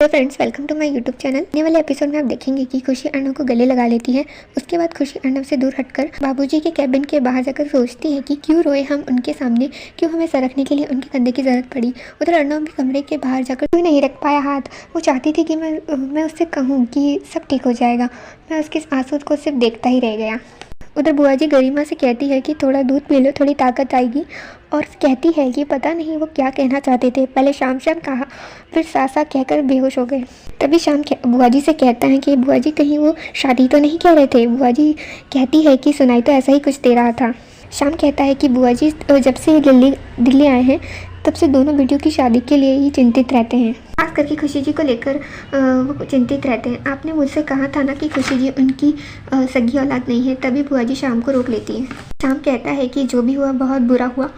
Hello friends, welcome to my YouTube channel. आने वाले episode में आप देखेंगे कि खुशी अर्णव को गले लगा लेती है। उसके बाद खुशी अर्णव से दूर हटकर बाबूजी के कैबिन के बाहर जाकर सोचती है कि क्यों रोए हम उनके सामने, क्यों हमें सरकने के लिए उनके कंधे की जरूरत पड़ी। उधर अर्णव भी कमरे के बाहर जाकर क्यों नहीं रख पाया हाथ। वो चाहती थी कि मैं उससे कहूँ कि सब ठीक हो जाएगा, मैं उसके आंसू को सिर्फ देखता ही रह गया। उधर बुआ जी गरिमा से कहती है कि थोड़ा दूध पी लो, थोड़ी ताकत आएगी। और कहती है कि पता नहीं वो क्या कहना चाहते थे, पहले शाम शाम कहा, फिर सासा कहकर बेहोश हो गए। तभी शाम बुआ जी से कहता है कि बुआ जी कहीं वो शादी तो नहीं कह रहे थे। बुआ जी कहती है कि सुनाई तो ऐसा ही कुछ दे रहा था। शाम कहता है कि बुआ जी जब से दिल्ली आए हैं तब से दोनों बेटियों की शादी के लिए ही चिंतित रहते हैं। खास करके खुशी जी को लेकर वो चिंतित रहते हैं। आपने मुझसे कहा था ना कि खुशी जी उनकी सगी औलाद नहीं है। तभी बुआ जी शाम को रोक लेती है। शाम कहता है कि जो भी हुआ बहुत बुरा हुआ।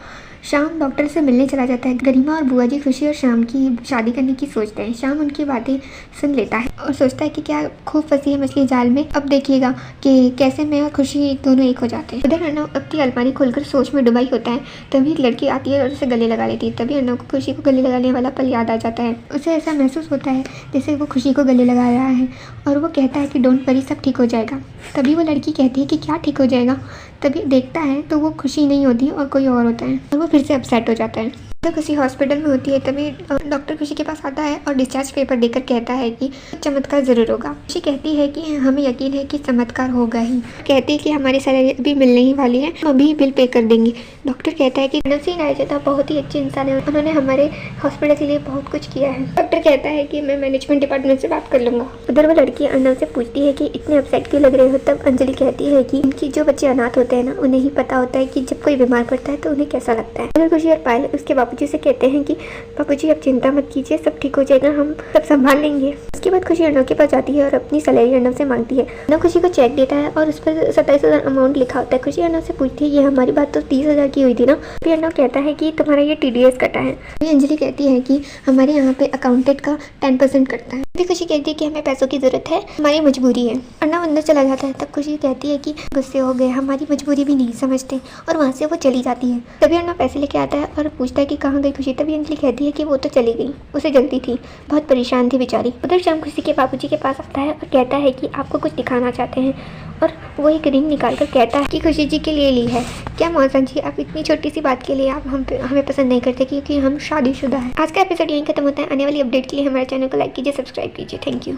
शाम डॉक्टर से मिलने चला जाता है। गरिमा और बुआ जी खुशी और शाम की शादी करने की सोचते हैं। शाम उनकी बातें सुन लेता है और सोचता है कि क्या खूब फंसी है मछली जाल में, अब देखिएगा कि कैसे मैं और खुशी दोनों एक हो जाते हैं। उधर अर्णव अपनी अलमारी खोलकर सोच में डुबाई होता है। तभी एक लड़की आती है और उसे गले लगा लेती है। तभी अर्णव को खुशी को गले लगाने वाला पल याद आ जाता है। उसे ऐसा महसूस होता है जैसे वो खुशी को गले लगा रहा है और वो कहता है कि डोंट वरी, सब ठीक हो जाएगा। तभी वो लड़की कहती है कि क्या ठीक हो जाएगा। तभी देखता है तो वो खुशी नहीं होती और कोई और होता है और वो फिर से अपसेट हो जाता है। तो खुशी हॉस्पिटल में होती है। तभी डॉक्टर खुशी के पास आता है और डिस्चार्ज पेपर देकर कहता है कि चमत्कार ज़रूर होगा। खुशी कहती है कि हमें यकीन है कि चमत्कार होगा ही। कहती है कि हमारी सैलरी अभी मिलने ही वाली है, हम अभी बिल पे कर देंगे। डॉक्टर कहता है कि नसीन रायचंदा बहुत ही अच्छे इंसान है, उन्होंने हमारे हॉस्पिटल के लिए बहुत कुछ किया है। डॉक्टर कहता है कि मैं मैनेजमेंट डिपार्टमेंट से बात कर लूँगा। उधर वो लड़की अर्णव से पूछती है कि इतने अपसेट क्यों लग रहे हो। तब अंजलि कहती है कि इनकी जो बच्चे अनाथ होते हैं ना, उन्हें ही पता होता है कि जब कोई बीमार पड़ता है तो उन्हें कैसा लगता है। अगर खुशी और पायल उसके बाबूजी से कहते हैं कि बाबूजी आप चिंता मत कीजिए, सब ठीक हो जाएगा, हम सब संभाल लेंगे। उसके बाद खुशी अर्णव के पास जाती है और अपनी सैलरी अर्णव से मांगती है। अर्णव खुशी को चेक देता है और उस पर 27,000 अमाउंट लिखा होता है। खुशी अर्णव से पूछती है ये हमारी बात तो 30,000 की हुई थी ना। फिर अर्णव कहता है कि तुम्हारा ये TDS कटा है। अंजलि कहती है कि हमारे यहाँ पे अकाउंटेंट का 10% कटता है। फिर खुशी कहती है कि हमें पैसों की जरूरत है, हमारी मजबूरी है। अर्णव अंदर चला जाता है। तब खुशी कहती है कि गुस्से हो गए, हमारी मजबूरी भी नहीं समझते, और वहाँ से वो चली जाती है। तभी अर्णव पैसे लेके आता है और पूछता है कि कहाँ गई खुशी। तभी अंजलि कहती है कि वो तो चली गई, उसे जल्दी थी, बहुत परेशान थी बेचारी। उधर शाम खुशी के बाबूजी के पास आता है और कहता है कि आपको कुछ दिखाना चाहते हैं, और वो एक रिंग निकाल कर कहता है कि खुशी जी के लिए ली है। क्या मौसा जी, आप इतनी छोटी सी बात के लिए आप हमें पसंद नहीं करते क्योंकि हम शादीशुदा हैं। आज का एपिसोड यहीं खत्म होता है। आने वाली अपडेट के लिए हमारे चैनल को लाइक कीजिए, सब्सक्राइब कीजिए। Thank you.